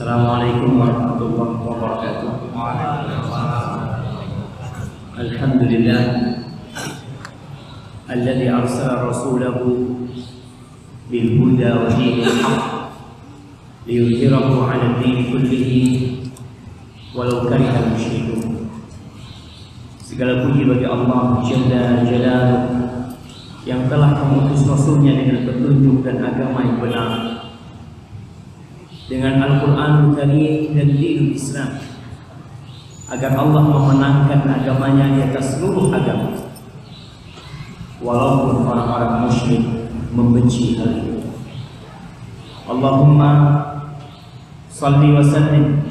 Assalamualaikum warahmatullahi wabarakatuh. Alhamdulillah alladzi arsala rasulahu bil huda wa dinil haqq liyudhhirahu 'ala ad-din kullihi walau karihal musyrikun. Segala puji bagi Allah Jalla Jalaluhu yang telah mengutus Rasulnya dengan petunjuk dan agama yang benar, dengan Al-Quran Karim dan dinul Islam, agar Allah memenangkan agamanya di atas seluruh agama, walaupun orang-orang musyrik membenci hal itu. Allahumma salli wa sallim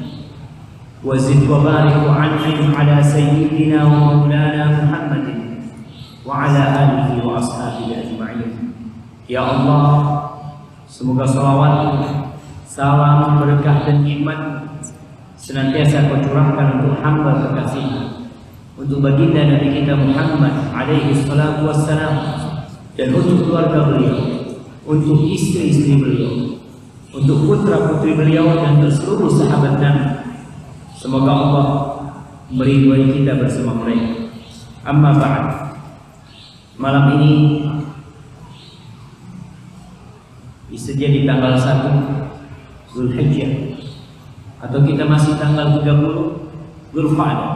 wa zid wa barik wa an'im ala sayyidina wa maulana Muhammadin wa ala alihi wa ashabihi ajma'in. Ya Allah, semoga salawat, salam, berkah dan nikmat senantiasa Kau curahkan untuk hamba kekasih, untuk baginda Nabi kita Muhammad alaihi salatu wassalam, dan untuk keluarga beliau, untuk istri-istri beliau, untuk putra-putri beliau, dan untuk seluruh sahabat Nabi. Semoga Allah meridhai kita bersama mereka. Amma ba'd. Malam ini bisa jadi tanggal 1 Zulhijjah, atau kita masih tanggal 30 Dzulqa'dah.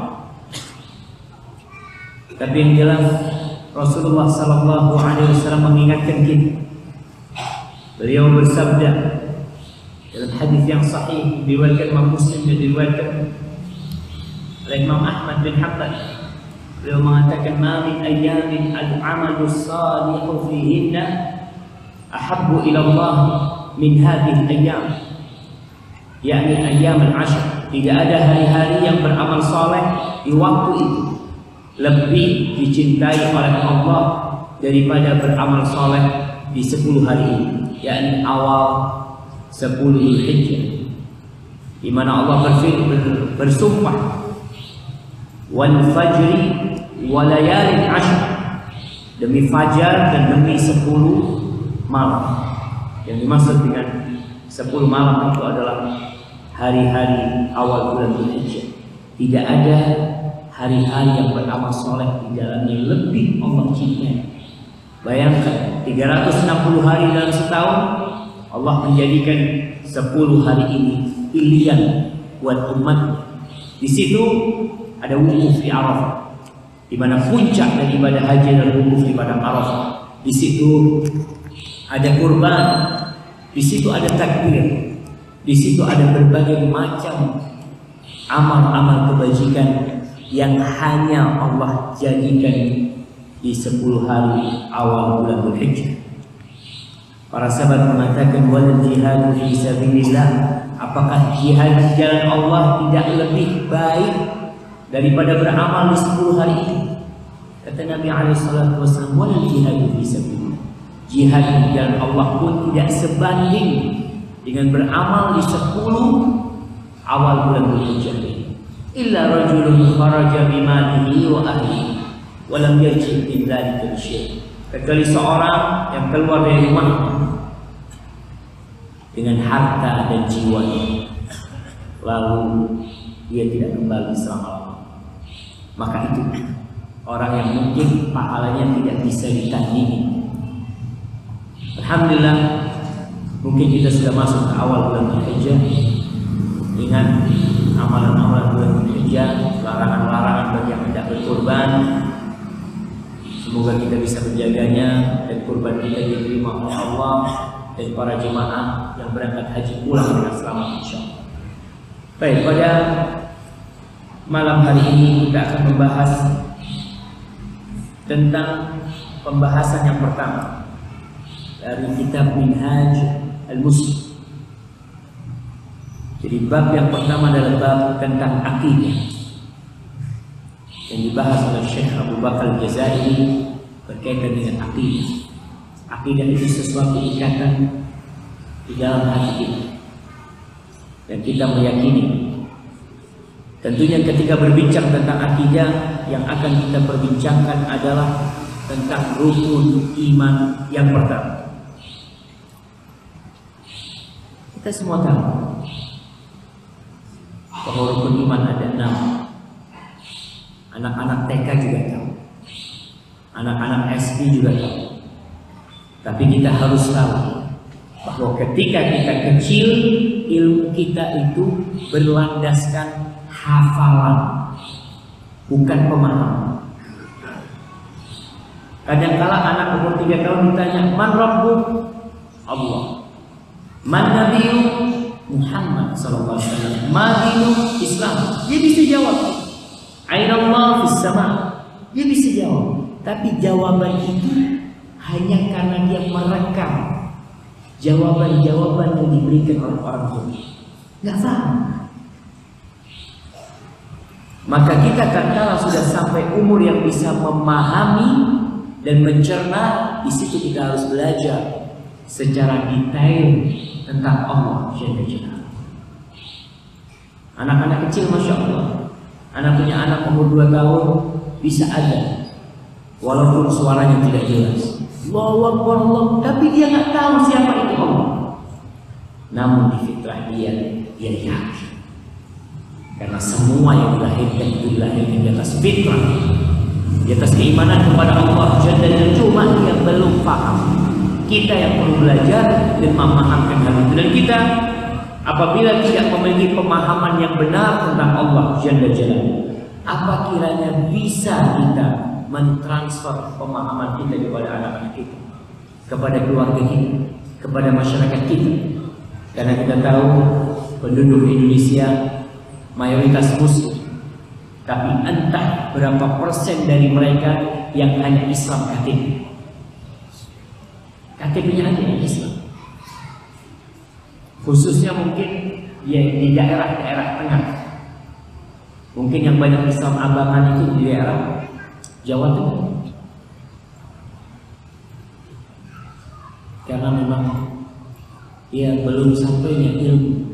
Tapi yang jelas Rasulullah sallallahu alaihi wasallam mengingatkan kita. Beliau bersabda dalam hadis yang sahih diriwayatkan Imam Muslim dan diriwayatkan oleh Imam Ahmad bin Hanbal. Beliau mengatakan, "Ma min ayyamin al-'amalu salihu fihinna ahabbu ila Allah min hadhihi al-ayyam." Yakni ayyam al-ashr. Tidak ada hari-hari yang beramal soleh di waktu itu lebih dicintai oleh Allah daripada beramal soleh di 10 hari ini, yakni awal 10 Zulhijjah, di mana Allah bersumpah, wal fajri wa layalin ashr, demi fajar dan demi 10 malam. Yang dimaksud dengan 10 malam itu adalah hari-hari awal bulan Dzulhijjah. Tidak ada hari-hari yang beramal soleh di dalamnya lebih Allah cintai. Bayangkan 360 hari dalam setahun, Allah menjadikan 10 hari ini pilihan buat umat. Di situ ada wukuf di Arafah, di mana puncak daripada haji dan wukuf di padang Arafah. Di situ ada kurban, di situ ada takbir, di situ ada berbagai macam amal-amal kebajikan yang hanya Allah jadikan di 10 hari awal bulan Dzulhijjah. Para sahabat mengatakan, wal jihad fi sabilillah, apakah jihad di jalan Allah tidak lebih baik daripada beramal di 10 hari ini? Kata Nabi alaihi salatu wasallam, wal jihad fi sabilillah, jihad di jalan Allah pun tidak sebanding dengan beramal di 10 awal bulan Dzulhijjah. Illa rajulun kharaja bimalihi wa ahlihi wa lam yarji' min dzalika syai', kecuali seorang yang keluar dari rumahnya dengan harta dan jiwanya, lalu dia tidak kembali selama-lamanya. Maka itu orang yang mungkin pahalanya tidak bisa ditandingi. Alhamdulillah, mungkin kita sudah masuk ke awal bulan Dzulhijjah dengan amalan-amalan bulan Dzulhijjah, larangan-larangan bagi yang tidak berkurban. Semoga kita bisa menjaganya dan kurban kita diterima oleh Allah dan para jemaah yang berangkat haji pulang dengan selamat insyaallah. Baik, pada malam hari ini kita akan membahas tentang pembahasan yang pertama dari kitab Minhaj Al-Muslim. Jadi bab yang pertama adalah bab tentang akidah yang dibahas oleh Syekh Abu Bakar Al-Jazairi berkaitan dengan akidah. Akidah itu sesuatu ikatan di dalam hati kita, dan kita meyakini. Tentunya ketika berbincang tentang akidah, yang akan kita perbincangkan adalah tentang rukun iman yang pertama. Kita semua tahu bahwa rukun iman ada 6. Anak-anak TK juga tahu, anak-anak SD juga tahu. Tapi kita harus tahu bahwa ketika kita kecil, ilmu kita itu berlandaskan hafalan, bukan pemahaman. Kadang-kala anak umur 3 tahun ditanya, "Man Rabbuk?" Allah. "Man Nabiyyu?" Muhammad sallallahu alaihi wasallam. "Ma dinuk?" Islam. Dia bisa jawab. "Aina Allah fis sama." Dia bisa jawab. Tapi jawaban itu hanya karena dia merekam jawaban-jawaban yang diberikan oleh orang tua. Nggak paham. Maka kita tatkala sudah sampai umur yang bisa memahami dan mencerna, di situ kita harus belajar secara detail tentang Allah Jalla Jalaluhu. Anak-anak kecil, masya Allah, anak punya anak umur 2 tahun bisa ada, walaupun suaranya tidak jelas, Allahu Akbar, Allah, tapi dia nggak tahu siapa itu Allah. Namun di fitrah dia yakin, karena semua yang dilahirkan itu dilahirkan di atas fitrah, di atas keimanan kepada Allah. Dan cuma yang belum paham, kita yang perlu belajar dan memahamkan hal itu. Dan kita apabila tidak memiliki pemahaman yang benar tentang Allah Jalla Jalaluhu, apa kiranya bisa kita mentransfer pemahaman kita kepada anak-anak kita, kepada keluarga kita, kepada masyarakat kita? Karena kita tahu penduduk Indonesia mayoritas muslim, tapi entah berapa persen dari mereka yang hanya Islam KTP. KTP-nya hanya Islam. Khususnya mungkin di daerah-daerah tengah. Mungkin yang banyak Islam abangan itu di daerah Jawa Tengah. Karena memang ya belum sampainya ilmu.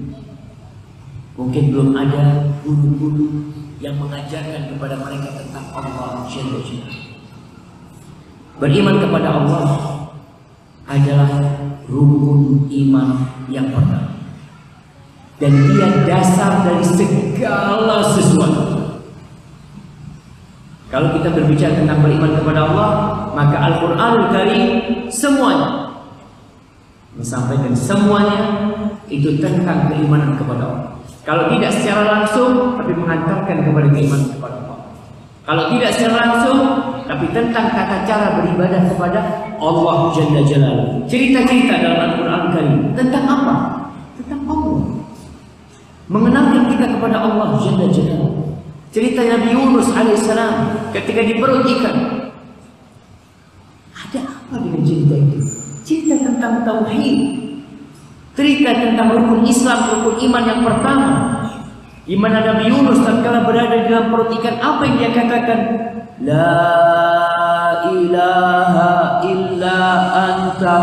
Mungkin belum ada guru-guru yang mengajarkan kepada mereka tentang Allah Jalla Jalaluhu. Beriman kepada Allah adalah rukun iman yang pertama, dan dia dasar dari segala sesuatu. Kalau kita berbicara tentang beriman kepada Allah, maka Al-Qur'anul Karim semuanya menyampaikan semuanya itu tentang keimanan kepada Allah. Kalau tidak secara langsung, tapi mengantarkan kepada keimanan kepada Allah. Kalau tidak secara langsung, tapi tentang tata cara beribadah kepada Allah Jalla Jalaluhu. Cerita-cerita dalam Al-Quran Karim tentang apa? Tentang Allah. Mengenalkan kita kepada Allah Jalla Jalaluhu. Cerita Nabi Yunus alaihissalam ketika di perut ikan. Ada apa dengan cerita itu? Cerita tentang tauhid. Cerita tentang rukun Islam, rukun iman yang pertama. Di mana Nabi Yunus tatkala berada di dalam perut ikan, apa yang dia katakan? La ilaha illa anta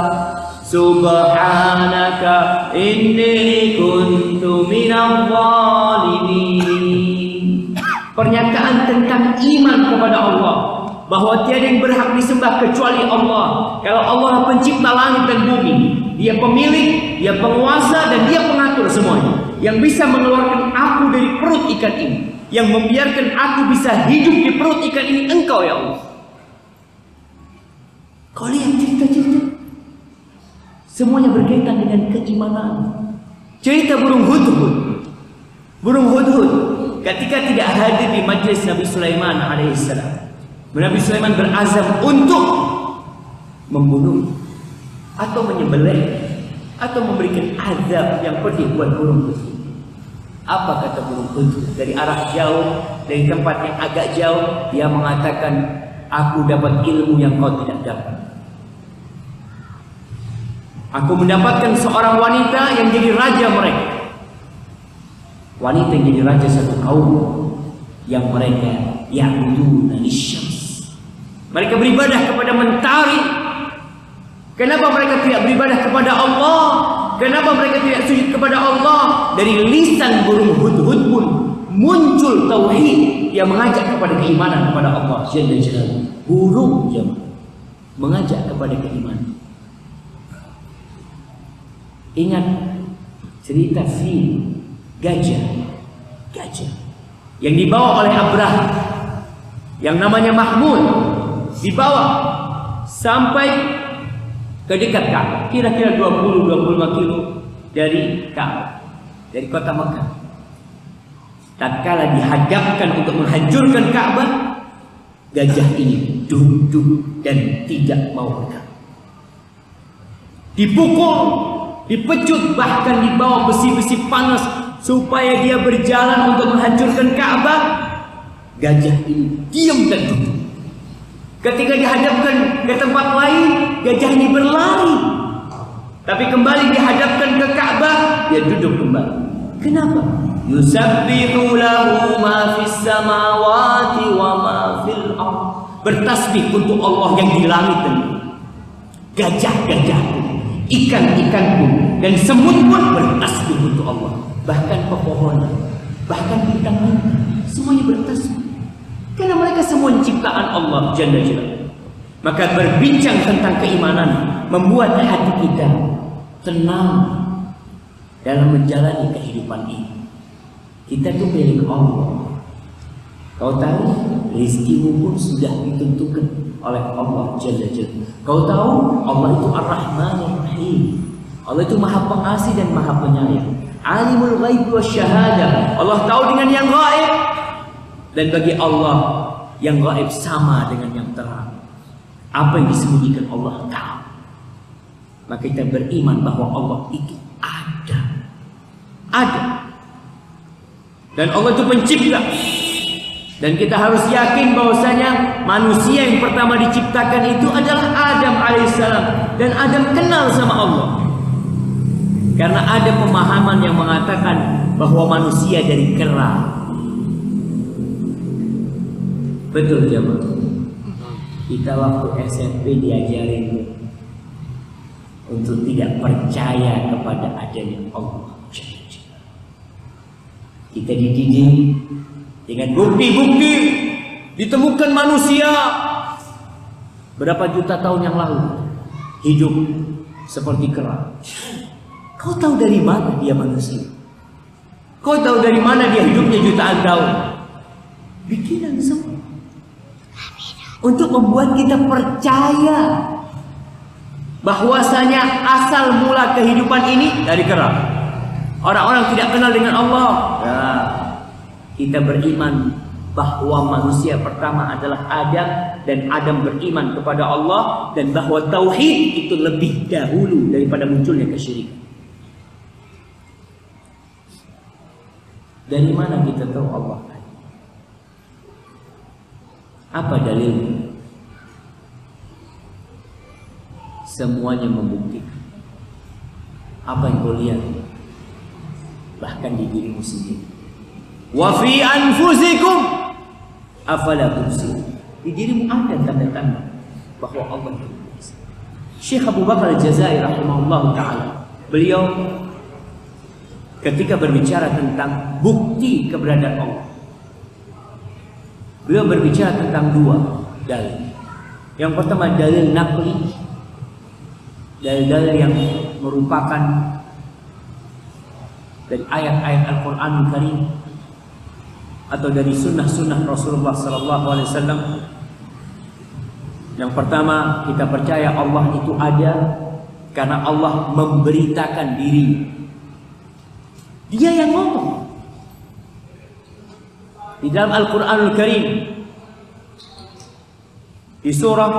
subhanaka inni kuntu minadh dhalimin. Pernyataan tentang iman kepada Allah, bahwa tiada yang berhak disembah kecuali Allah. Kalau Allah pencipta langit dan bumi, Dia pemilik, Dia penguasa, dan Dia pengatur semuanya. Yang bisa mengeluarkan aku dari perut ikan ini, yang membiarkan aku bisa hidup di perut ikan ini, Engkau ya Allah. Kau lihat cerita-cerita, semuanya berkaitan dengan keimanan. Cerita burung hudhud. Burung hudhud ketika tidak hadir di majlis Nabi Sulaiman alaihissalam, Nabi Sulaiman berazam untuk membunuh atau menyembelih atau memberikan azab yang pedih buat burung hudhud. Apa kata burung hudhud? Dari arah jauh, dari tempat yang agak jauh, dia mengatakan, aku dapat ilmu yang kau tidak dapat. Aku mendapatkan seorang wanita yang jadi raja mereka. Wanita yang jadi raja satu kaum yang mereka ya'buduna lisyams. Mereka beribadah kepada mentari. Kenapa mereka tidak beribadah kepada Allah? Kenapa mereka tidak sujud kepada Allah? Dari lisan burung hudhud pun muncul tauhid yang mengajak kepada keimanan kepada Allah Jalla Jalaluhu. Burung jemaah mengajak kepada keimanan. Ingat cerita fil, gajah. Gajah yang dibawa oleh Abraham, yang namanya Mahmud, dibawa sampai ke dekat Ka'bah, kira-kira 20-25 kilo dari Ka'bah, dari kota Mekah. Tatkala dihadapkan untuk menghancurkan Ka'bah, gajah ini duduk dan tidak mau bergerak. Dipukul, dipecut, bahkan dibawa besi-besi panas supaya dia berjalan untuk menghancurkan Ka'bah. Gajah ini diam dan duduk. Ketika dihadapkan ke tempat lain, gajah ini berlari. Tapi kembali dihadapkan ke Ka'bah, dia duduk kembali. Kenapa? Yusabbihu lahu ma fis samawati wa ma fil ardh. Bertasbih untuk Allah yang di langit dan bumi. Gajah-gajahku, ikan-ikanku, dan semut pun bertasbih untuk Allah. Bahkan pepohonan, bahkan bintang-bintang, semuanya bertasbih. Karena mereka semua ciptaan Allah Jalla Jalla. Maka berbincang tentang keimanan membuat hati kita tenang dalam menjalani kehidupan ini. Kita tuh milik Allah. Kau tahu, rizkimu pun sudah ditentukan oleh Allah Jalla Jalla. Kau tahu, Allah itu Ar-Rahmanir Rahim. Allah itu Maha Pengasih dan Maha Penyayang. Alimul Ghaib Wasyahadah. Allah tahu dengan yang gaib. Dan bagi Allah, yang gaib sama dengan yang terang. Apa yang disembunyikan Allah tahu. Maka kita beriman bahwa Allah itu ada. Ada. Dan Allah itu pencipta. Dan kita harus yakin bahwasanya manusia yang pertama diciptakan itu adalah Adam alaihissalam. Dan Adam kenal sama Allah. Karena ada pemahaman yang mengatakan bahwa manusia dari kera. Betul jemaah. Kita waktu SMP diajarin untuk tidak percaya kepada adanya Allah. Kita dididik dengan bukti-bukti ditemukan manusia berapa juta tahun yang lalu hidup seperti kera. Kau tahu dari mana dia manusia? Kau tahu dari mana dia hidupnya jutaan tahun? Bikinan semua. Untuk membuat kita percaya bahwasanya asal mula kehidupan ini dari kera. Orang-orang tidak kenal dengan Allah. Nah, kita beriman bahwa manusia pertama adalah Adam, dan Adam beriman kepada Allah, dan bahwa tauhid itu lebih dahulu daripada munculnya kesyirikan. Dari mana kita tahu Allah? Apa dalilnya? Semuanya membuktikan. Apa yang kau lihat? Bahkan di dirimu sendiri. Wa fi anfusikum afala tubsirun. Di dirimu ada tanda-tanda bahwa Allah itu bisa. Syekh Abu Bakar Al-Jazairi rahimahullah taala, beliau ketika berbicara tentang bukti keberadaan Allah, beliau berbicara tentang dua dalil. Yang pertama dalil naqli, dalil-dalil yang merupakan dari ayat-ayat Al-Quranul Karim atau dari sunnah-sunnah Rasulullah SAW. Yang pertama, kita percaya Allah itu ada karena Allah memberitakan diri. Dia yang ngomong. Di dalam Al-Quranul Karim, di surah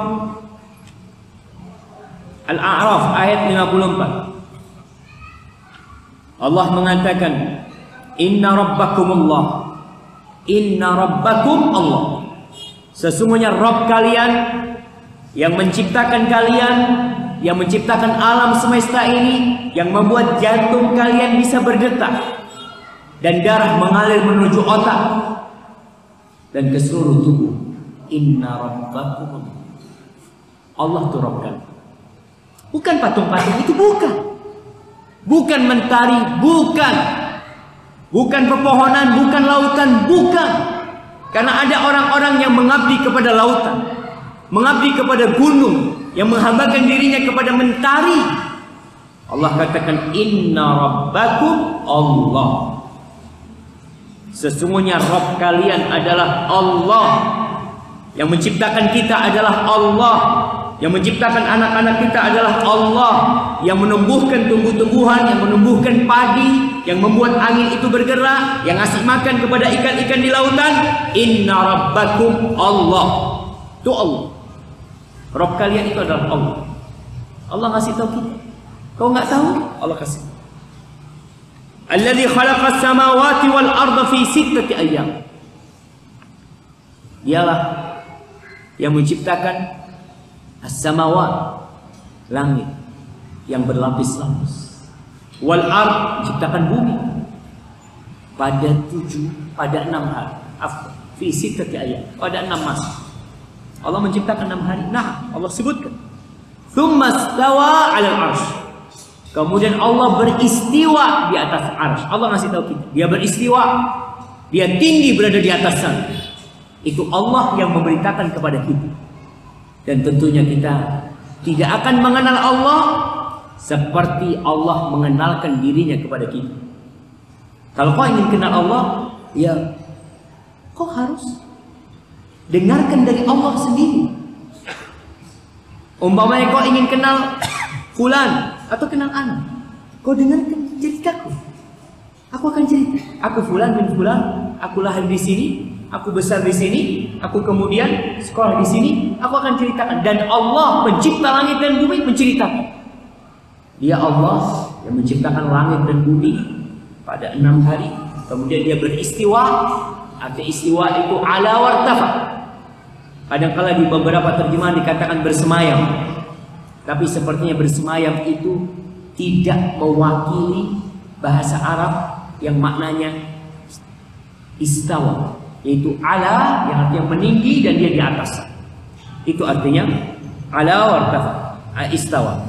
Al-A'raf ayat 54, Allah mengatakan, Inna rabbakumullah, Inna rabbakum Allah. Sesungguhnya Rabb kalian yang menciptakan kalian, yang menciptakan alam semesta ini, yang membuat jantung kalian bisa berdetak dan darah mengalir menuju otak dan ke seluruh tubuh. Inna rabbakum Allah itu Rabb kalian. Bukan patung-patung itu, bukan. Bukan mentari, bukan. Bukan pepohonan, bukan lautan, bukan. Karena ada orang-orang yang mengabdi kepada lautan, mengabdi kepada gunung, yang menghambakan dirinya kepada mentari. Allah katakan, Inna rabbakum Allah. Sesungguhnya Rabb kalian adalah Allah. Yang menciptakan kita adalah Allah. Yang menciptakan anak-anak kita adalah Allah. Yang menumbuhkan tumbuh-tumbuhan, yang menumbuhkan padi, yang membuat angin itu bergerak, yang ngasih makan kepada ikan-ikan di lautan. Inna rabbakum Allah. Itu Allah. Rabb kalian itu adalah Allah. Allah ngasih tahu kita. Kau nggak tahu? Allah kasih. Alladzi khalaqas samawati wal arda fi sittati ayyam. Dialah yang menciptakan as-samawat, langit yang berlapis-lapis, wal ard, menciptakan bumi pada 6 hari. Fi sittati ayyam, pada 6 masa. Allah menciptakan 6 hari. Nah, Allah sebutkan. Tsumma stawa 'alal 'arsy. Kemudian Allah beristiwa di atas arsy. Allah ngasih tahu kita, dia beristiwa. Dia tinggi berada di atas sana. Itu Allah yang memberitakan kepada kita. Dan tentunya kita tidak akan mengenal Allah seperti Allah mengenalkan dirinya kepada kita. Kalau kau ingin kenal Allah, ya kau harus dengarkan dari Allah sendiri. Umpamanya kau ingin kenal fulan atau kenal anak, kau dengarkan ceritaku. Aku akan cerita. Aku fulan bin fulan, aku lahir di sini, aku besar di sini, aku kemudian sekolah di sini. Aku akan ceritakan. Dan Allah pencipta langit dan bumi menceritakan. Dia Allah yang menciptakan langit dan bumi pada 6 hari. Kemudian dia beristiwa. Arti istiwa itu ala wartafa. Kadang-kala di beberapa terjemahan dikatakan bersemayam. Tapi sepertinya bersemayam itu tidak mewakili bahasa Arab yang maknanya istawa, yaitu ala yang artinya meninggi dan dia di atas. Itu artinya ala wartafa, istawa.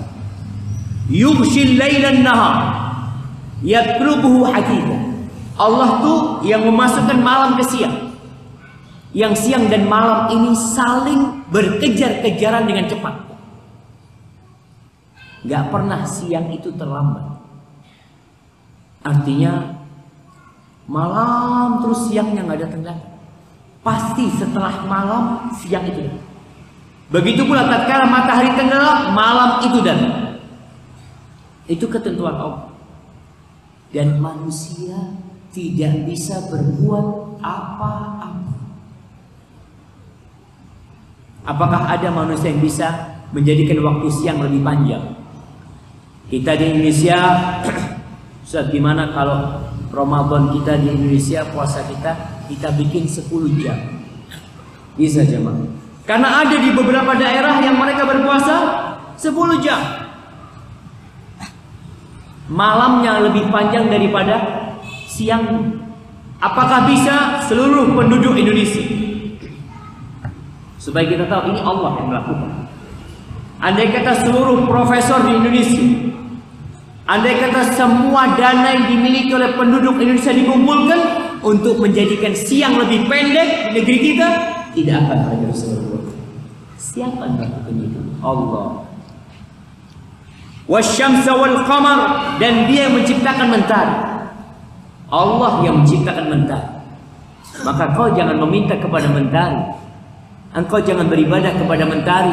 Yughshil lailan nahar yatlubuhu hakika. Allah tuh yang memasukkan malam ke siang. Yang siang dan malam ini saling berkejar-kejaran dengan cepat. Gak pernah siang itu terlambat. Artinya malam terus siangnya gak datang-datang. Pasti setelah malam siang itu datang. Begitu pula tatkala matahari tenggelam, malam itu datang. Itu ketentuan Allah. Dan manusia tidak bisa berbuat apa-apa. Apakah ada manusia yang bisa menjadikan waktu siang lebih panjang? Kita di Indonesia, saat dimana kalau Ramadan kita di Indonesia, puasa kita bikin 10 jam. Bisa jemaah. Karena ada di beberapa daerah yang mereka berpuasa 10 jam. Malamnya lebih panjang daripada siang. Apakah bisa seluruh penduduk Indonesia? Supaya kita tahu ini Allah yang melakukan. Andai kata seluruh profesor di Indonesia, andai kata semua dana yang dimiliki oleh penduduk Indonesia dikumpulkan untuk menjadikan siang lebih pendek di negeri kita, tidak akan ada bisa berbuat. Siapa yang melakukan itu? Allah. Wasyamsa wal qamar, dan dia yang menciptakan mentari. Allah yang menciptakan mentari. Maka kau jangan meminta kepada mentari. Engkau jangan beribadah kepada mentari.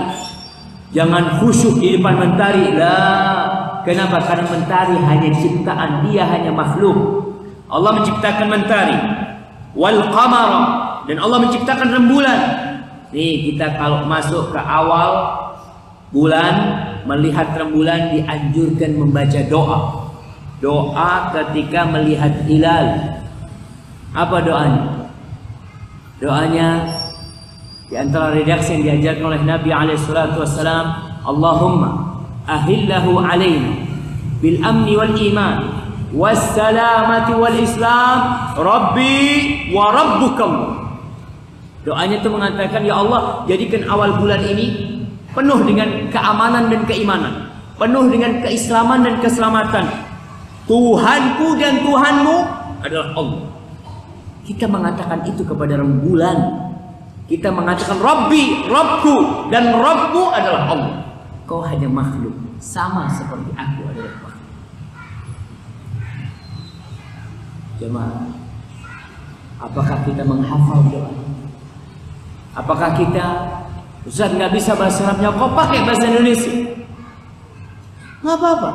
Jangan khusyuk di depan mentari. Lah, kenapa? Karena mentari hanya ciptaan, dia hanya makhluk. Allah menciptakan mentari. Wal qamara, dan Allah menciptakan rembulan. Nih, kita kalau masuk ke awal bulan melihat rembulan dianjurkan membaca doa. Doa ketika melihat hilal. Apa doanya? Doanya di antara redaksi yang diajarkan oleh Nabi SAW, Allahumma ahillahu alaina bil amni wal iman was salamati wal islam rabbi wa rabbukallah. Doanya itu mengatakan, ya Allah, jadikan awal bulan ini penuh dengan keamanan dan keimanan, penuh dengan keislaman dan keselamatan. Tuhanku dan Tuhanmu adalah Allah. Kita mengatakan itu kepada rembulan. Kita mengatakan Rabbi, Rabbku, dan Rabbmu adalah Allah. Kau hanya makhluk, sama seperti aku adalah makhluk. Jemaah, Apakah kita menghafal doa? Apakah kita, Ustaz nggak bisa bahasa Arabnya, kau pakai bahasa Indonesia? Nggak apa-apa.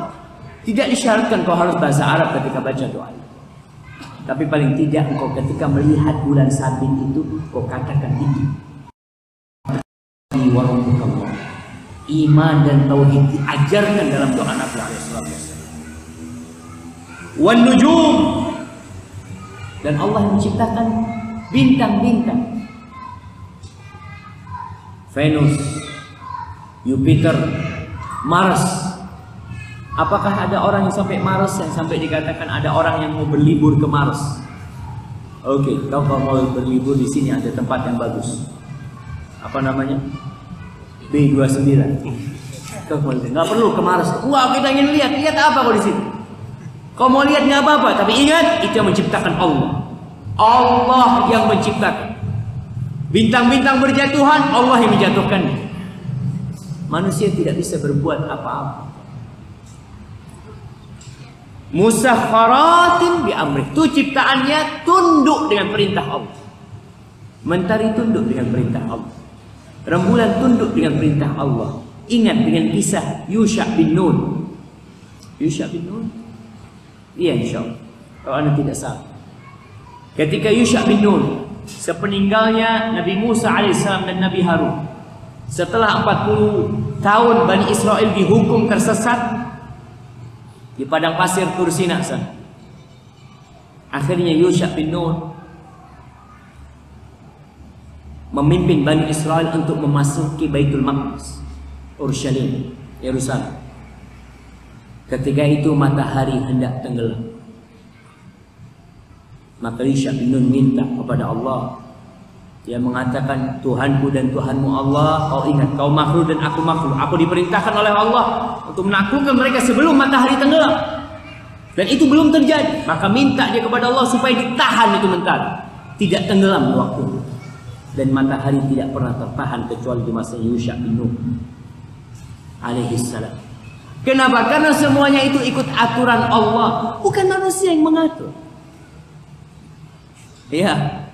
Tidak disyaratkan kau harus bahasa Arab ketika baca doa. Tapi paling tidak engkau ketika melihat bulan sabit itu, kau katakan itu. Iman dan tauhid diajarkan dalam doa Nabi SAW. Wan nujum, dan Allah menciptakan bintang-bintang. Venus, Jupiter, Mars. Apakah ada orang yang sampai Mars, yang sampai dikatakan ada orang yang mau berlibur ke Mars? Oke, kau kalau mau berlibur di sini ada tempat yang bagus. Apa namanya? B29. Kau mau lihat? Nggak perlu ke Mars. Wah, kita ingin lihat. Lihat apa kau di sini? Kau mau lihat nggak apa-apa, tapi ingat itu yang menciptakan Allah. Allah yang menciptakan. Bintang-bintang berjatuhan, Allah yang menjatuhkan. Manusia tidak bisa berbuat apa-apa. Musakharatin bi amrih, itu ciptaannya tunduk dengan perintah Allah. Mentari tunduk dengan perintah Allah. Rembulan tunduk dengan perintah Allah. Ingat dengan kisah Yusha bin Nun. Yusha bin Nun? Iya, insyaallah. Kalau anda tidak salah. Ketika Yusha bin Nun, sepeninggalnya Nabi Musa alaihissalam dan Nabi Harun, setelah 40 tahun Bani Israel dihukum tersesat di padang pasir Tur Sina sana. Akhirnya Yusha bin Nun memimpin Bani Israel untuk memasuki Baitul Maqdis, Urshalim, Yerusalem. Ketika itu matahari hendak tenggelam. Maka Yusha bin Nun minta kepada Allah. Dia mengatakan, Tuhanku dan Tuhanmu Allah, kau ingat, kau makhluk dan aku makhluk. Aku diperintahkan oleh Allah untuk menaklukkan mereka sebelum matahari tenggelam. Dan itu belum terjadi. Maka minta dia kepada Allah supaya ditahan itu mentari. Tidak tenggelam waktu. Dan matahari tidak pernah tertahan kecuali di masa Yusha bin Nun alaihissalam. Kenapa? Karena semuanya itu ikut aturan Allah. Bukan manusia yang mengatur. Ya.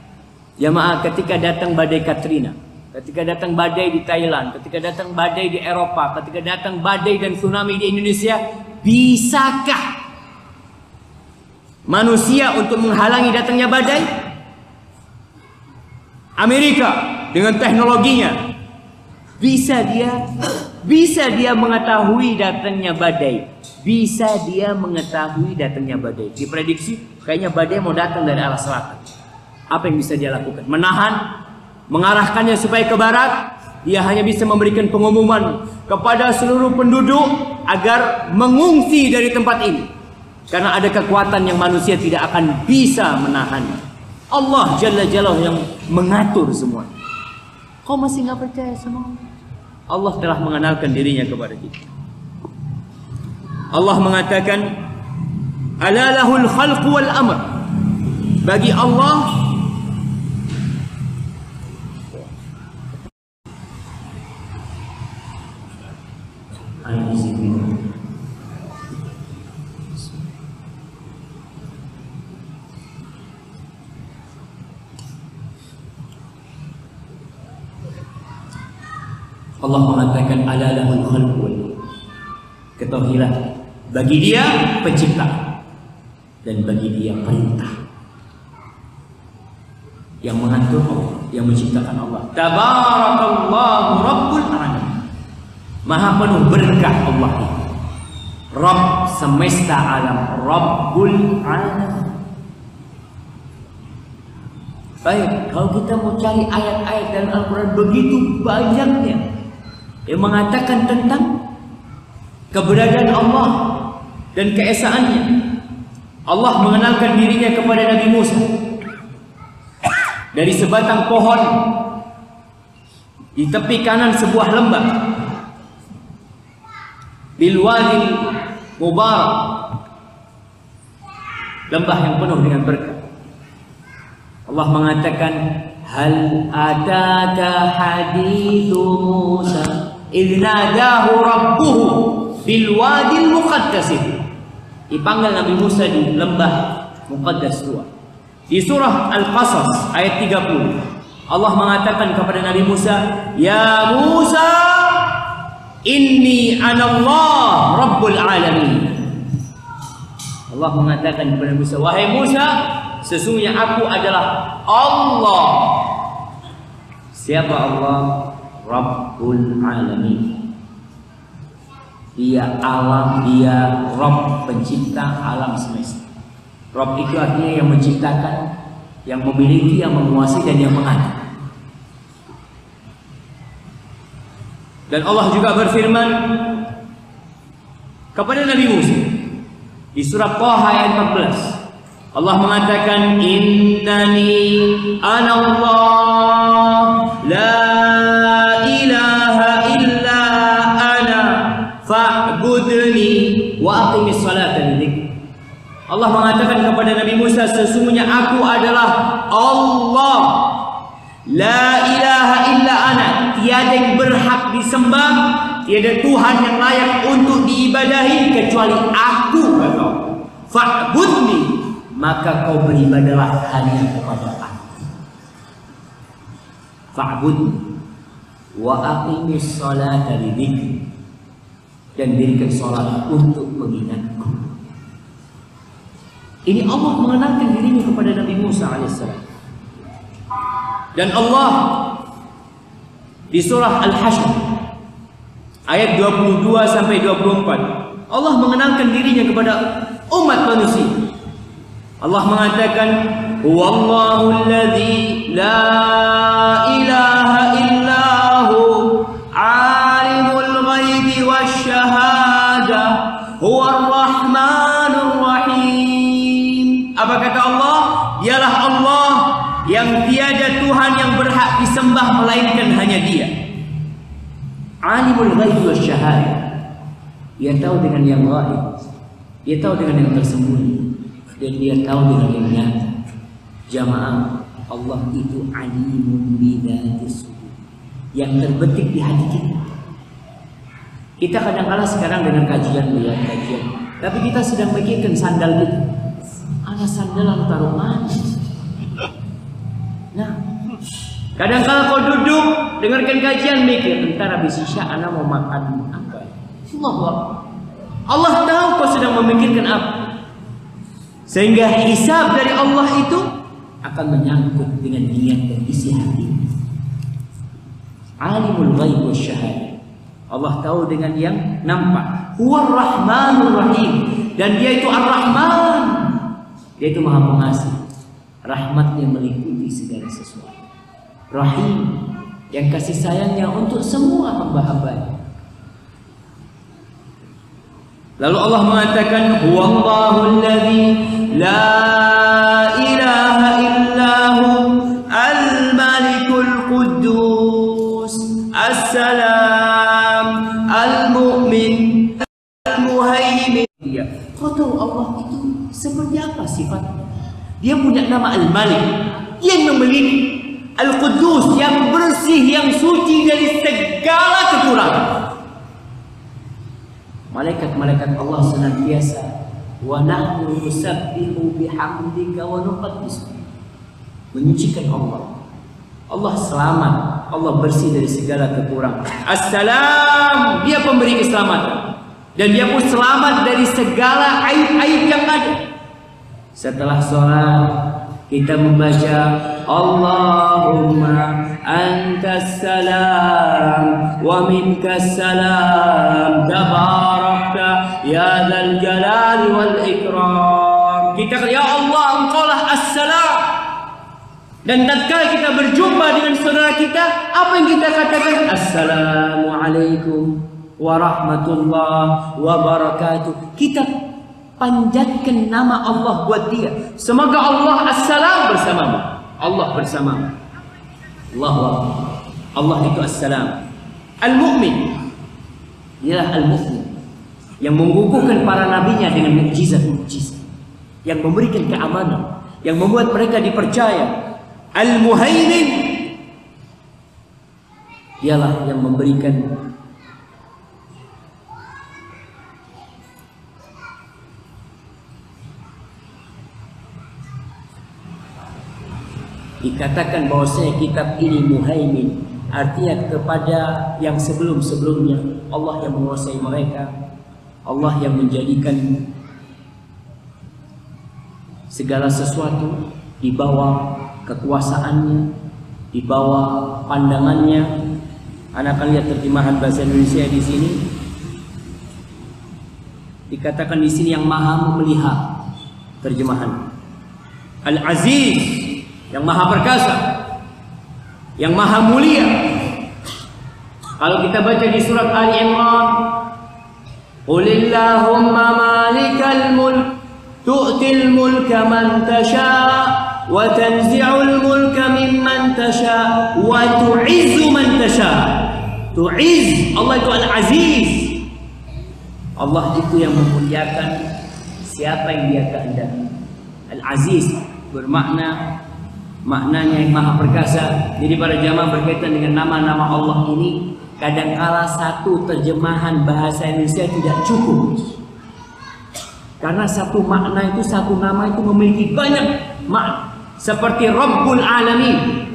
Jamaah, ketika datang badai Katrina, ketika datang badai di Thailand, ketika datang badai di Eropa, ketika datang badai dan tsunami di Indonesia, bisakah manusia untuk menghalangi datangnya badai? Amerika dengan teknologinya bisa dia mengetahui datangnya badai. Bisa dia mengetahui datangnya badai. Diprediksi kayaknya badai mau datang dari arah selatan. Apa yang bisa dia lakukan? Menahan, mengarahkannya supaya ke barat. Dia hanya bisa memberikan pengumuman kepada seluruh penduduk agar mengungsi dari tempat ini. Karena ada kekuatan yang manusia tidak akan bisa menahan. Allah Jalla Jalaluhu yang mengatur semua. Kau masih nggak percaya sama Allah? Allah telah mengenalkan dirinya kepada kita. Allah mengatakan, Ala lahul khalqu wal amr. Bagi Allah Allah mengatakan ala lahul khalqul. Ketahuilah, bagi dia pencipta dan bagi dia perintah. Yang mengatur Allah, yang menciptakan Allah. Tabarakallahu rabbul alamin. Maha penuh berkah Allah itu. Rabb semesta alam, Rabbul alamin. Baik, kalau kita mau cari ayat-ayat dalam Al-Quran begitu banyaknya yang mengatakan tentang keberadaan Allah dan keesaannya. Allah mengenalkan dirinya kepada Nabi Musa dari sebatang pohon di tepi kanan sebuah lembah, bil wadil mubarak, lembah yang penuh dengan berkah. Allah mengatakan, hal ataka hadithu Musa idh nadahu rabbuhu bil wadil muqaddas. Dipanggil Nabi Musa di lembah Muqaddas tua. Di surah Al-Qasas ayat 30, Allah mengatakan kepada Nabi Musa, "Ya Musa, inni anallah rabbul alamin." Allah mengatakan kepada Musa, "Wahai Musa, sesungguhnya aku adalah Allah." Siapa Allah? Rabbul alamin. Dia alam, dia Rabb, pencipta alam semesta. Rabb itu artinya yang menciptakan, yang memiliki, yang menguasai, dan yang mengatur. Dan Allah juga berfirman kepada Nabi Musa di surah Taha ayat 14. Allah mengatakan, "Innani anallah la ilaha illa ana fa'budni wa aqimis salata li dzikri." Allah mengatakan kepada Nabi Musa, sesungguhnya aku adalah Allah, la ilaha illa ana, tiada yang berhak disembah, tiada Tuhan yang layak untuk diibadahi kecuali aku. Fa'budni, maka kau beribadalah hanya kepada aku. Fa'budni wa aqimis salata li dzikri, dan dirikan salat untuk mengingatku. Ini Allah mengenalkan dirinya kepada Nabi Musa alaihissalam. Dan Allah di surah Al-Hasyr ayat 22 sampai 24, Allah mengenalkan dirinya kepada umat manusia. Allah mengatakan, "Huwallahu alladzi la ilaha illahu alimul ghaibi wasyahadah huwar rahmanur rahim." Apa kata Allah? Dialah Allah yang tiada Tuhan yang berhak disembah melainkan hanya Dia. Alimul ghaibi wasyahadah. Dia tahu dengan yang gaib, Dia tahu dengan yang tersembunyi, dan Dia tahu dengan yang nyata. Jamaah, Allah itu alimun bidzatis sudur, yang terbetik di hati kita. Kita kadang-kala sekarang dengan kajian, tapi kita sedang mikirkan sandal kita. Ada sandal taruh mana? Nah, kadang-kala kau duduk dengarkan kajian, mikir, entar habis isya anak mau makan apa? Allah tahu kau sedang memikirkan apa, sehingga hisab dari Allah itu akan menyangkut dengan niat dan isi hati. Alimul ghaib wasyahadah, Allah tahu dengan yang nampak. Huwar rahmanur rahim, dan Dia itu Ar-Rahman, Dia itu Maha Pengasih, rahmatnya meliputi segala sesuatu. Rahim, yang kasih sayangnya untuk semua hamba-hambanya. Lalu Allah mengatakan, "Huwallahu alladzi la ilaha illahu al-malikul quddus as-salam al-mu'min al-muhaimin." Kau tahu Allah itu seperti apa sifatnya? Dia punya nama Al-Malik, yang memiliki, Al-Quddus, yang bersih, yang suci dari segala kekurangan. Malaikat-malaikat Allah senantiasa, wa nahnu nusabbihu bihamdika wa nuqaddis, menyucikan Allah. Allah selamat, Allah bersih dari segala kekurangan. Assalam, Dia pemberi keselamatan, dan Dia pun selamat dari segala aib-aib yang ada. Setelah sholat kita membaca, Allahumma antas salam wa minkas salam tabarakta ya dzal jalali wal ikram. Kita kata, ya Allah, Engkaulah as-salam. Dan tatkala kita berjumpa dengan saudara kita, apa yang kita katakan? Assalamualaikum warahmatullahi wabarakatuh. Kita panjatkan nama Allah buat dia. Semoga Allah as-salam bersamamu. Allah bersamamu. Allah itu as-salam. Al-mu'min, ialah al-mu'min yang mengukuhkan para nabinya dengan mukjizat-mukjizat, yang memberikan keamanan, yang membuat mereka dipercaya. Al-muhaimin, ialah yang memberikan dikatakan bahwasanya kitab ini muhaimin, artinya kepada yang sebelum-sebelumnya Allah yang menguasai mereka, Allah yang menjadikan segala sesuatu di bawah kekuasaannya, di bawah pandangannya. Anda akan lihat terjemahan bahasa Indonesia di sini. Dikatakan di sini yang maha memelihara. Terjemahan Al-Aziz, yang maha perkasa, yang maha mulia. Kalau kita baca di surat Ali Imran, Qulillahumma malikal mulk tu'til mulka man tasha' wa tanzi'ul mulka mimman tasha' wa tu'izzu man tasha'. Tu'iz, Allah itu Al-Aziz. Allah itu yang memuliakan siapa yang dia kehendaki. Al-Aziz maknanya yang maha perkasa. Jadi para jamaah berkaitan dengan nama-nama Allah ini, kadangkala satu terjemahan bahasa Indonesia tidak cukup. Karena satu makna itu, satu nama itu memiliki banyak makna. Seperti Rabbul Alamin.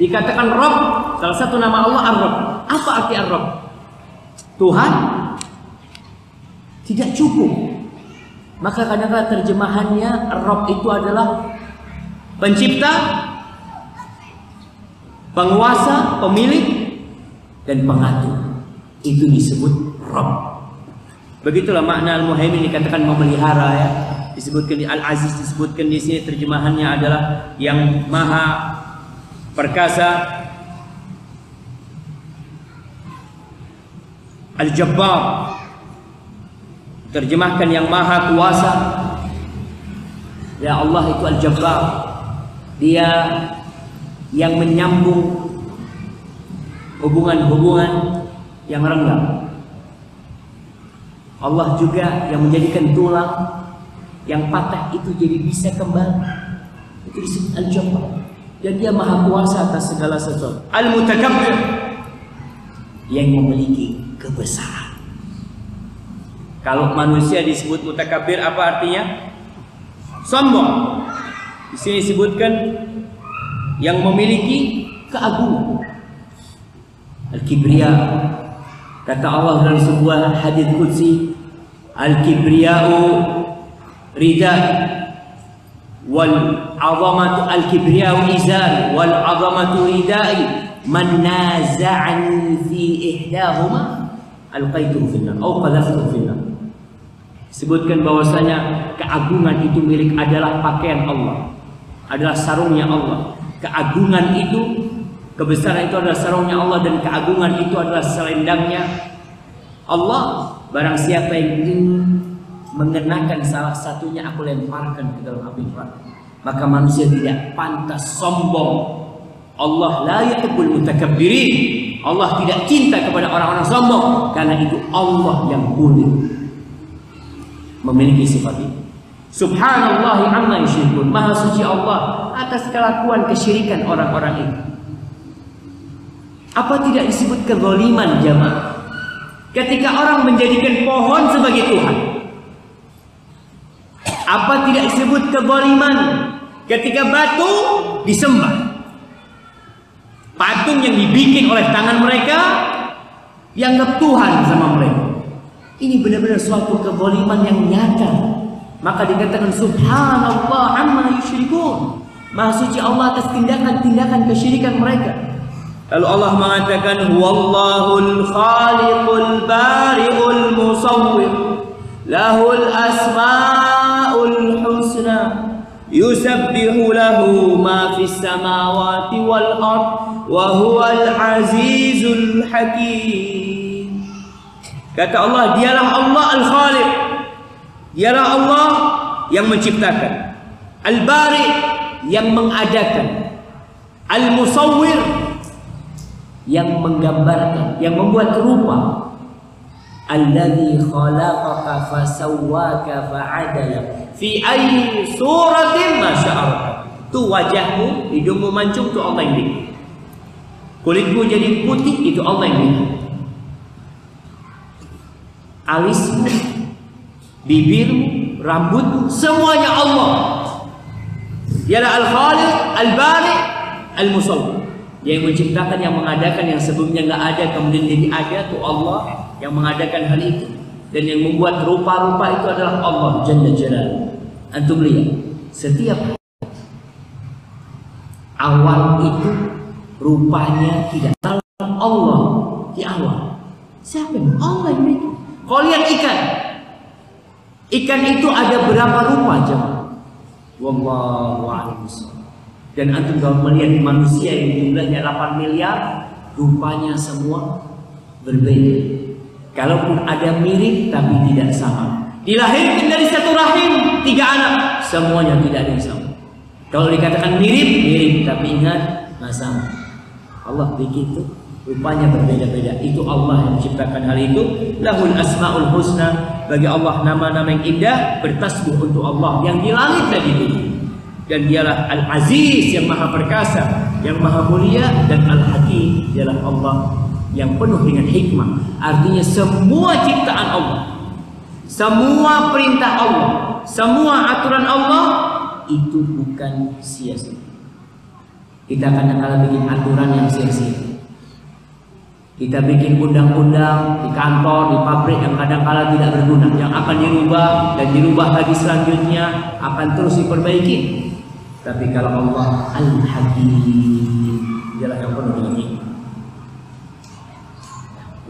Dikatakan Rabb, salah satu nama Allah Ar-Rabb. Apa arti Ar-Rabb? Tuhan? Tidak cukup. Maka kadang-kadang terjemahannya Rabb itu adalah pencipta, penguasa, pemilik, dan pengatur. Itu disebut Rabb. Begitulah makna Al-Muhaimin, dikatakan memelihara ya. Disebutkan di Al-Aziz, disebutkan di sini terjemahannya adalah yang maha perkasa. Al-Jabbar, terjemahkan yang maha kuasa. Ya, Allah itu Al-Jabbar. Dia yang menyambung hubungan-hubungan yang renggang. Allah juga yang menjadikan tulang yang patah itu jadi bisa kembali. Itu disebut Al-Jabbar. Dan dia maha kuasa atas segala sesuatu. Al-Mutakabbir, yang memiliki kebesaran. Kalau manusia disebut mutakabbir, apa artinya? Sombong. Di sini disebutkan yang memiliki keagungan. Al-Kibriya, kata Allah dalam sebuah hadis qudsi, Al-Kibriya'u rida wal 'azamatu, al-kibriya'u izar wal 'azamatu ridai, man naza'ani fi ihdahuma alqaituhu finnar atau qadhaftuhu finnar. Sebutkan bahwasanya keagungan itu milik adalah pakaian Allah, adalah sarungnya Allah. Keagungan itu, kebesaran itu adalah sarungnya Allah, dan keagungan itu adalah selendangnya Allah. Barang siapa yang ingin mengenakan salah satunya, aku lemparkan ke dalam api neraka. Maka manusia tidak pantas sombong. Allah la yuhibbul mutakabbirin. Allah tidak cinta kepada orang-orang sombong, karena itu Allah yang boleh memiliki sifat itu. Subhanallahi amma yusyrikun. Maha suci Allah atas kelakuan kesyirikan orang-orang itu. Apa tidak disebut kezaliman, jamaah? Ketika orang menjadikan pohon sebagai Tuhan. Apa tidak disebut kezaliman ketika batu disembah? Patung yang dibikin oleh tangan mereka dianggap Tuhan sama mereka. Ini benar-benar suatu kezaliman yang nyata. Maka dikatakan subhanallah amma yusyrikun. Maha suci Allah atas tindakan-tindakan kesyirikan mereka. Lalu Allah mengatakan huwallahul khaliqul bari'ul musawwir lahul asmaul husna yusabbihu lahu ma fis samawati wal ard wa huwal azizul hakim. Kata Allah, dialah Allah al-Khaliq, dialah Allah yang menciptakan, Al-Bari yang mengadakan, Al-Musawwir yang menggambarkan, yang membuat rupa, Alladzi khalaqaka fasawwaka fa'adala fi ayyi suratin ma sya'araka. Tu wajahmu, hidungmu mancung, itu Allah yang bikin. Kulitmu jadi putih, itu Allah yang bikin. Alismu, bibirmu, rambutmu, semuanya Allah. Dialah Al-Khaliq Al-Bari, Al-Musawwir. Dia yang menciptakan, yang mengadakan, yang sebelumnya nggak ada kemudian jadi ada, itu Allah yang mengadakan hal itu. Dan yang membuat rupa-rupa itu adalah Allah Jalla Jalaluhu. Antum lihat, setiap awal itu rupanya tidak Allah di awal. Siapa? Allah yang bikin. Kau lihat ikan itu ada berapa rupa jemaah? Wallahu a'lam. Dan antum kalau melihat manusia yang jumlahnya 8 miliar, rupanya semua berbeda. Kalaupun ada mirip tapi tidak sama. Dilahirkan dari satu rahim 3 anak, semuanya tidak ada yang sama. Kalau dikatakan mirip tapi ingat nggak sama. Allah begitu, rupanya berbeda-beda. Itu Allah yang menciptakan hal itu. Lahul asmaul husna, bagi Allah nama-nama yang indah, bertasbih untuk Allah yang di langit dan di bumi. Dan dialah Al-Aziz yang maha perkasa, yang maha mulia, dan Al-Hakim dialah Allah yang penuh dengan hikmah. Artinya semua ciptaan Allah, semua perintah Allah, semua aturan Allah itu bukan sia-sia. Kita kadang-kadang bikin aturan yang sia-sia. Kita bikin undang-undang di kantor, di pabrik yang kadang-kadang tidak berguna, yang akan dirubah dan dirubah lagi selanjutnya, akan terus diperbaiki. Tapi kalau Allah Al-Hakim, dialah yang penuh dengan hikmah.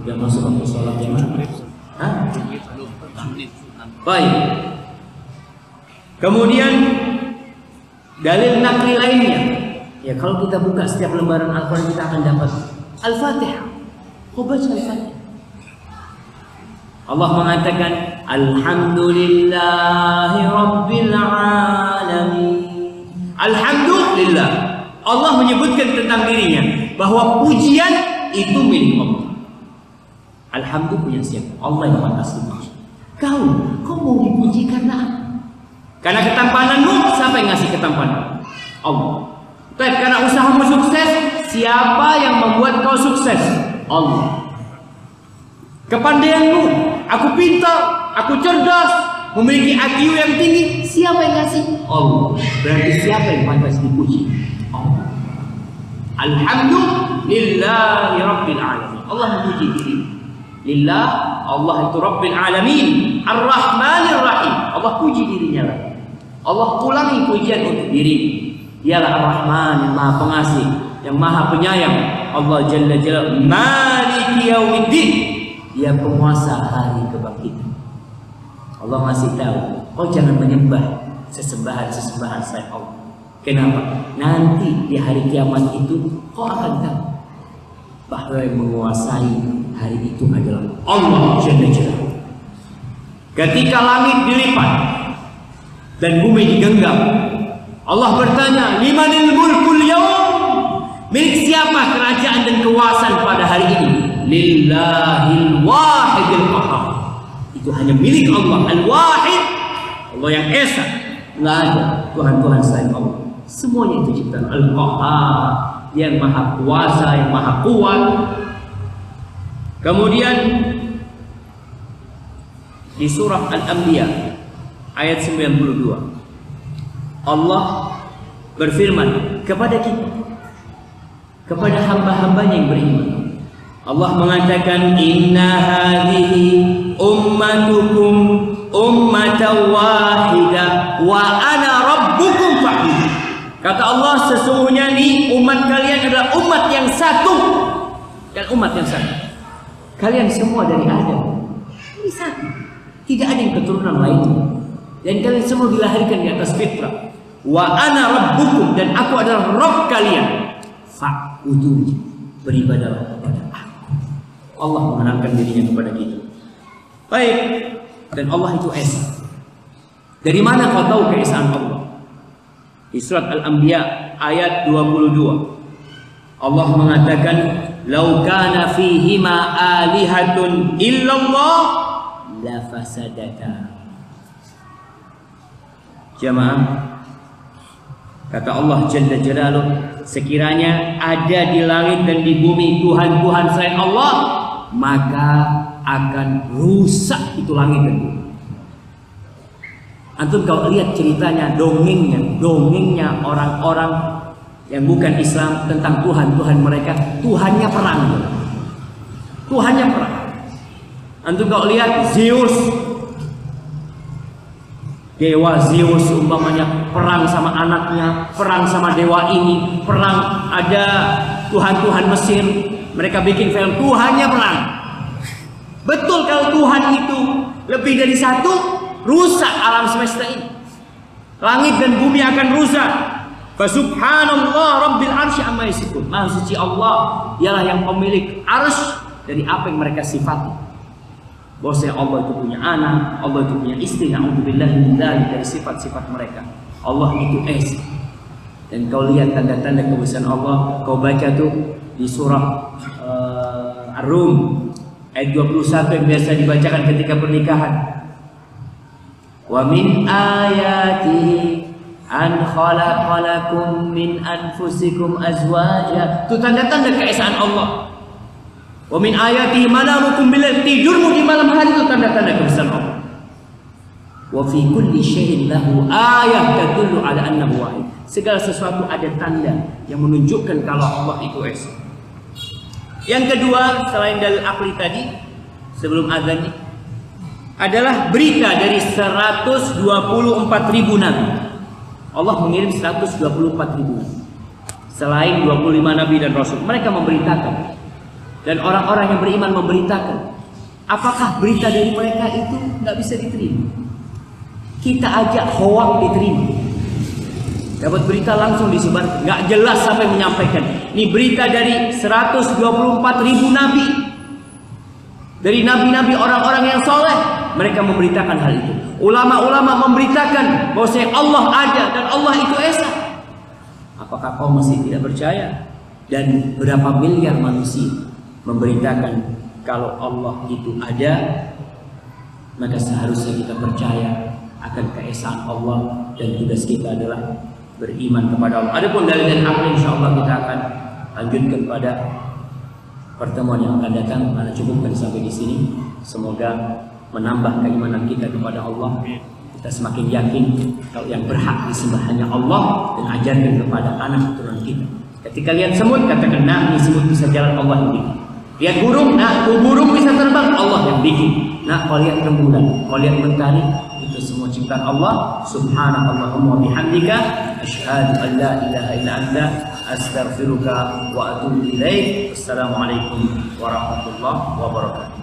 Udah masuk waktu sholat ya, Hah? Baik. Kemudian dalil nakli lainnya, ya kalau kita buka setiap lembaran Al-Quran kita akan dapat Al-Fatihah. Kau baca Al-Fatihah. Allah mengatakan Alhamdulillahi Rabbil Alamin. Alhamdulillah. Allah menyebutkan tentang dirinya bahwa pujian itu milik Allah. Alhamdulillah punya siapa? Allah yang pantas dipuji. Kau mau dipuji karena apa? Karena ketampananmu. Siapa yang ngasih ketampanan? Allah. Tapi karena usahamu sukses, siapa yang membuat kau sukses? Allah. Kepandaianmu, aku pintar, aku cerdas, memiliki IQ yang tinggi, siapa yang ngasih? Allah. Berarti siapa yang pantas dipuji? Allah. Alhamdulillahi Rabbil Alamin. Allah memuji diri. Lillah, Allah itu Rabbil Alamin, Ar-Rahmanir Rahim. Allah puji dirinya lagi. Allah ulangi pujian untuk diri. Dialah Ar-Rahman yang maha pengasih, yang maha penyayang. Allah Jalla Jalla Maliki Yaumiddin, dia penguasa hari kebangkitan. Allah masih tahu, kau jangan menyembah sesembahan-sesembahan selain Allah. Kenapa? Nanti di hari kiamat itu kau akan tahu bahwa yang menguasai hari itu adalah Allah Jalla Jalla. Ketika langit dilipat dan bumi digenggam, Allah bertanya, limanil mulkul yaum? Milik siapa kerajaan dan kekuasaan pada hari ini? Lillahil wahidil qahhar. Itu hanya milik Allah Al-Wahid, Allah yang esa. Nggak ada Tuhan-Tuhan selain Allah. Semuanya itu ciptaan Al-Qahhar, yang maha kuasa, yang maha kuat. Kemudian di surah Al-Anbiya ayat 92, Allah berfirman kepada kita, kepada hamba-hambanya yang beriman. Allah mengatakan, inna hadhihi ummatukum ummatan wahidah wa ana rabbukum fa'budun. Kata Allah, sesungguhnya ini umat kalian adalah umat yang satu. Dan umat yang satu, kalian semua dari Adam, ini satu, tidak ada yang keturunan lainnya. Dan kalian semua dilahirkan di atas fitrah. Wa ana rabbukum, dan aku adalah Rabb kalian. Fa'budun, beribadahlah kepada aku. Allah mengenalkan dirinya kepada kita. Baik, dan Allah itu esa. Dari mana kau tahu keesaan Allah? Di surat Al-Anbiya ayat 22, Allah mengatakan, "Lau kana fihima alihatun illallah la fasadata." Jamaah, kata Allah Jalla Jalaluhu, sekiranya ada di langit dan di bumi Tuhan-Tuhan selain Allah, maka akan rusak itu langit dan bumi. Antum kalau lihat ceritanya, dongengnya orang-orang yang bukan Islam tentang Tuhan mereka. Tuhannya perang. Tuhannya perang. Antum kalau lihat Zeus, dewa Zeus umpamanya perang sama anaknya, perang sama dewa ini, perang ada Tuhan Mesir. Mereka bikin film Tuhannya perang. Betul kalau Tuhan itu lebih dari satu, rusak alam semesta ini. Langit dan bumi akan rusak. Fasubhanallah rabbil arsy amma yasifun. Maha suci Allah ialah yang pemilik arsy dari apa yang mereka sifati. Bahwasanya Allah itu punya anak, Allah itu punya istri, na'udzubillahi min dzalik, dari sifat-sifat mereka. Allah itu esa. Dan kau lihat tanda-tanda kebesaran Allah, kau baca tuh di surah Ar-Rum ayat 21 yang biasa dibacakan ketika pernikahan. Wa min ayatihi an khalaqalakum min anfusikum azwaja. Itu tanda-tanda keesaan Allah. Wa min ayatihi manamukum bil tidurmu di malam hari, itu tanda-tanda kebesaran Allah. Wa fi kulli syai'in lahu ayah tadullu ala annahu wahid. Segala sesuatu ada tanda yang menunjukkan kalau Allah itu esa. Yang kedua, selain dalil akli tadi sebelum azan ini, adalah berita dari 124.000 nabi. Allah mengirim 124.000 nabi. Selain 25 nabi dan rasul, mereka memberitakan. Dan orang-orang yang beriman memberitakan. Apakah berita dari mereka itu nggak bisa diterima? Kita ajak hoak diterima. Dapat berita langsung disebar, nggak jelas sampai menyampaikan. Ini berita dari 124.000 nabi. Dari nabi-nabi orang-orang yang soleh, mereka memberitakan hal itu. Ulama-ulama memberitakan bahwa Allah ada dan Allah itu esa. Apakah kau masih tidak percaya? Dan berapa miliar manusia memberitakan kalau Allah itu ada, maka seharusnya kita percaya akan keesaan Allah, dan tugas kita adalah beriman kepada Allah. Adapun dalil dan akal, insyaallah kita akan lanjutkan pada pertemuan yang akan datang. Karena cukupkan sampai di sini. Semoga menambah keimanan kita kepada Allah. Kita semakin yakin kalau yang berhak disembah hanya Allah, dan ajarkan kepada anak keturunan kita. Ketika lihat semut, katakan, nah ini semut bisa jalan, Allah yang bikin. Lihat burung, nah burung bisa terbang, Allah yang bikin. Nah kalau lihat rembulan, kalau lihat mentari, itu semua ciptaan Allah. Subhanallahumma wa bihamdika asyhadu an la ilaha illa anta astaghfiruka wa atubu ilaik. Assalamualaikum warahmatullahi wabarakatuh.